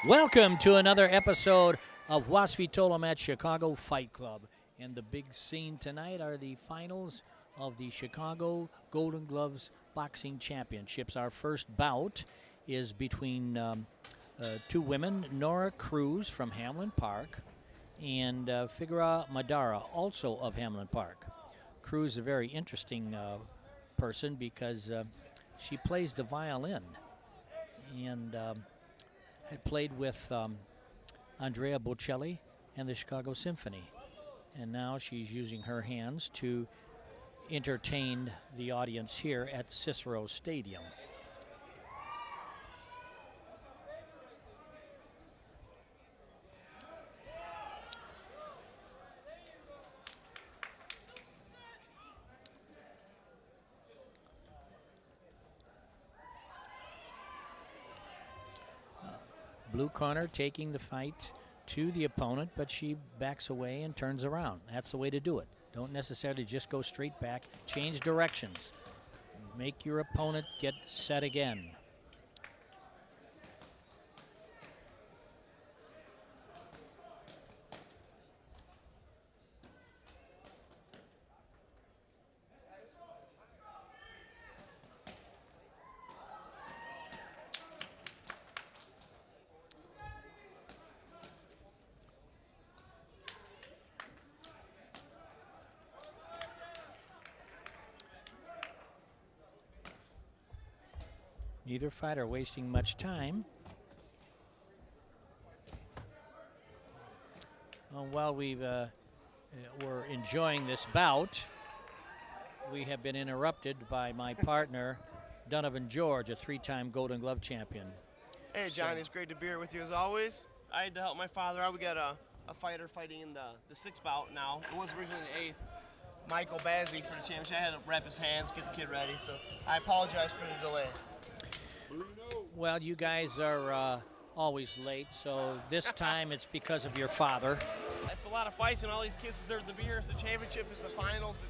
Welcome to another episode of Wasfitolom at Chicago Fight Club. And the big scene tonight are the finals of the Chicago Golden Gloves Boxing Championships. Our first bout is between two women, Cruz from Hamlin Park and McDarrah, also of Hamlin Park. Cruz is a very interesting person because she plays the violin and had played with Andrea Bocelli and the Chicago Symphony. And now she's using her hands to entertain the audience here at Cicero Stadium. Blue corner taking the fight to the opponent, but she backs away and turns around. That's the way to do it. Don't necessarily just go straight back. Change directions. Make your opponent get set again. Neither fighter wasting much time. While we're enjoying this bout, we have been interrupted by my partner, Donovan George, a three-time Golden Glove champion. Hey, Johnny, it's great to be here with you as always. I had to help my father out. We got a fighter fighting in the sixth bout now. It was originally the eighth. Michael Bazzi for the championship. I had to wrap his hands, get the kid ready, so I apologize for the delay. Well, you guys are always late, so this time it's because of your father. It's a lot of fights, and all these kids deserve to be here. It's the championship, it's the finals.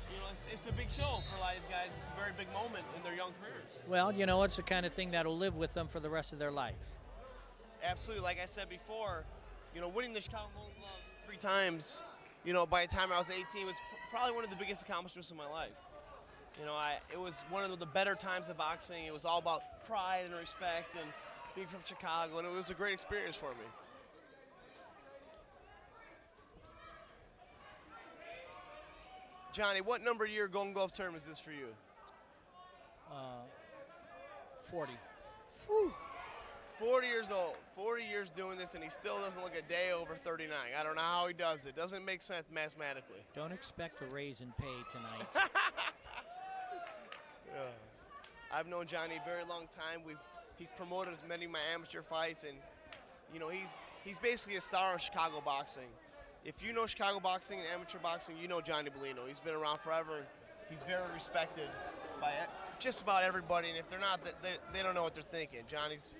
It's the big show for a lot of these guys. It's a very big moment in their young careers. Well, it's the kind of thing that'll live with them for the rest of their life. Absolutely. Like I said before, winning the Chicago Golden Gloves 3 times, by the time I was 18 was probably one of the biggest accomplishments of my life. It was one of the better times of boxing. It was all about pride and respect and being from Chicago, and it was a great experience for me. Johnny, what number year Golden Glove term is this for you? 40. Whew. 40 years old, 40 years doing this, and he still doesn't look a day over 39. I don't know how he does it. Doesn't make sense mathematically. Don't expect a raise in pay tonight. I've known Johnny a very long time. He's promoted as many of my amateur fights, and he's basically a star of Chicago boxing. If you know Chicago boxing and amateur boxing, you know Johnny Bellino. He's been around forever, and he's very respected by just about everybody. And if they're not, they don't know what they're thinking. Johnny's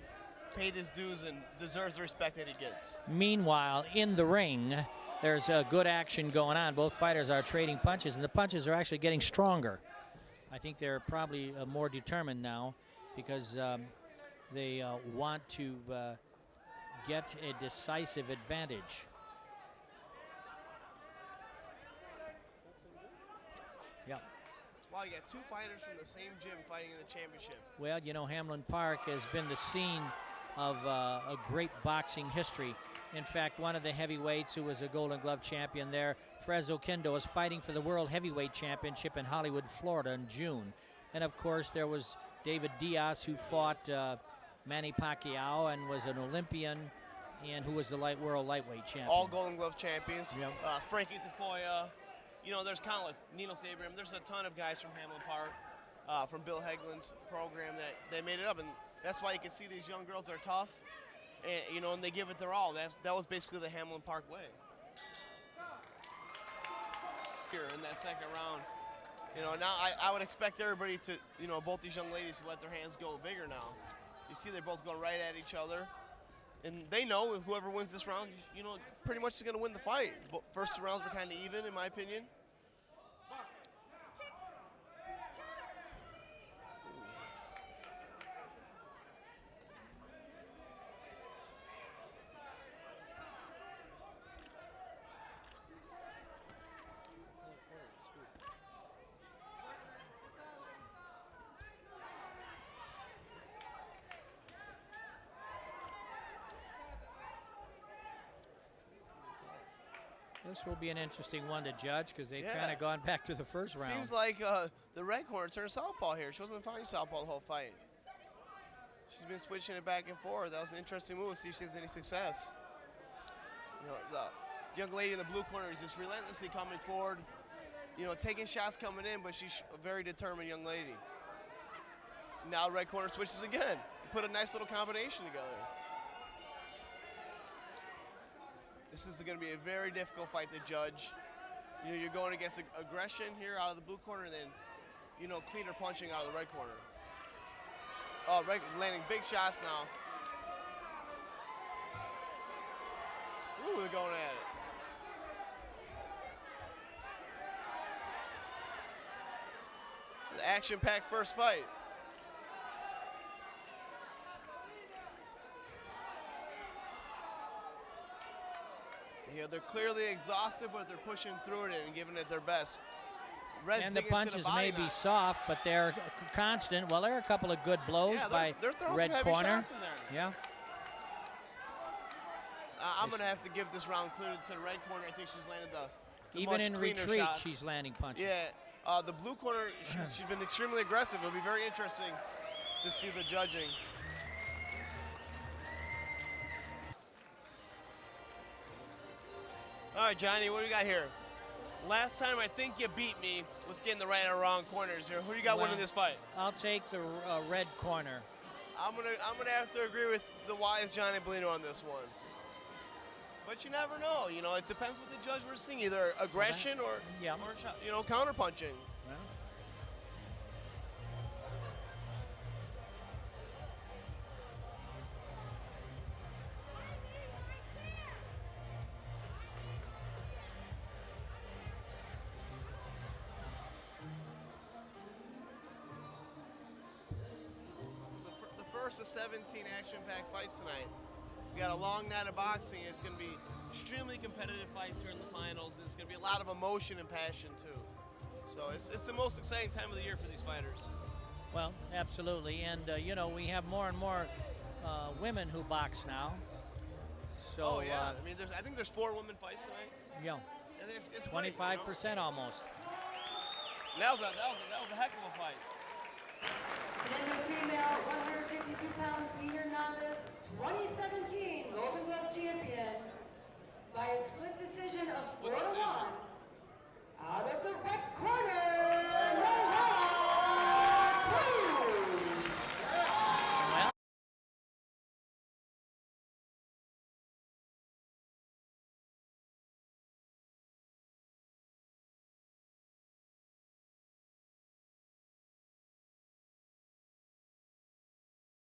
paid his dues and deserves the respect that he gets. Meanwhile, in the ring, there's good action going on. Both fighters are trading punches, and the punches are actually getting stronger. I think they're probably more determined now because they want to get a decisive advantage. Yeah. Wow, you got 2 fighters from the same gym fighting in the championship. Well, Hamlin Park has been the scene of a great boxing history. In fact, one of the heavyweights who was a Golden Glove champion there, Fresno Kendo, is fighting for the World Heavyweight Championship in Hollywood, Florida in June. And, of course, there was David Diaz, who fought Manny Pacquiao and was an Olympian and who was the world lightweight champion. All Golden Glove champions. Yep. Frankie Tafoya. There's countless. Nino Sabrium. There's a ton of guys from Hamlin Park, from Bill Heglin's program that they made it up. And that's why you can see these young girls are tough. And, and they give it their all. That was basically the Hamlin Park way. Here in that second round, now I would expect everybody to, both these young ladies to let their hands go bigger now. You see they're both going right at each other. And they know if whoever wins this round, pretty much is going to win the fight. First 2 rounds were kind of even, in my opinion. This will be an interesting one to judge because they've Yeah. kind of gone back to the first round. Seems like the red corner turned southpaw here. She wasn't fighting southpaw the whole fight. She's been switching it back and forth. That was an interesting move. See if she has any success. You know, the young lady in the blue corner is just relentlessly coming forward. You know, taking shots coming in, but she's a very determined young lady. Now red corner switches again. Put a nice little combination together. This is going to be a very difficult fight to judge. You know, you're going against aggression here out of the blue corner, and then, you know, cleaner punching out of the red corner. Oh, red landing big shots now. Ooh, they're going at it. The action-packed first fight. Yeah, they're clearly exhausted, but they're pushing through it and giving it their best. Red's And the digging into punches body may be knot. soft, but they're constant. Well, there are a couple of good blows Yeah, by they're throwing red some heavy corner. shots in there. Yeah. I'm going to have to give this round clear to the red corner. I think she's landed the Even much in cleaner retreat, shots. she's landing punches. Yeah, the blue corner, she's been extremely aggressive. It'll be very interesting to see the judging. All right, Johnny, what do we got here? Last time, I think you beat me with getting the right and wrong corners here. Who do you got winning this fight? I'll take the red corner. I'm gonna have to agree with the wise Johnny Bellino on this one. But you never know. You know, it depends what the judge was seeing, either aggression or you know, counter punching. Well, The first of 17 action-packed fights tonight. We got a long night of boxing. It's going to be extremely competitive fights here in the finals. There's going to be a lot of emotion and passion too. So it's the most exciting time of the year for these fighters. well, absolutely. And, you know, we have more and more women who box now. So, Oh yeah, I mean, I think there's 4 women fights tonight. you know, And it's great, 25% almost. That was a heck of a fight. And the female 152-pound senior novice 2017 Golden Glove champion by a split decision of 4-1 out of the red corner,